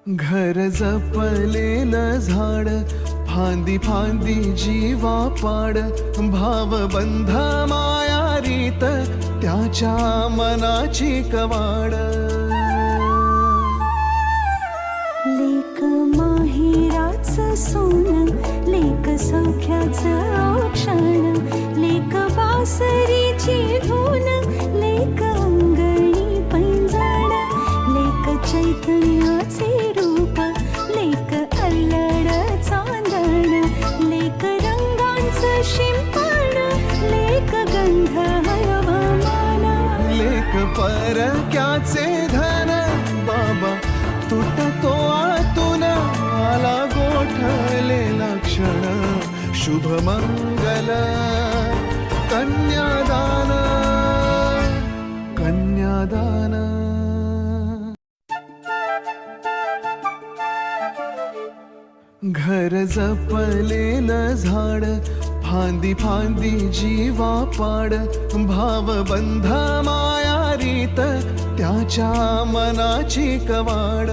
घर जपलेलं झाड, फांदी फांदी जीवा पाड, भावबंध माया रीत त्याच्या मनाची कवाड. लेक माहेराचं सोनं, लेक सौख्याचं औक्षण, लेक बासरीची धून, लेक अंगणी पैंजण, लेक चैतन्याचे रूप, लेक अल्लड चांदण, लेक रंगांचं शिंपण, लेक गंध हवामान, लेक परक्याचे धन, बाबा तुटतो आतून, आला गोठलेला क्षण, शुभ मंगल कन्यादान, कन्यादान. घर जपलेलं झाड, फांदी फांदी जीवा पाड, भावबंध माया रीत त्याच्या मनाची कवाड.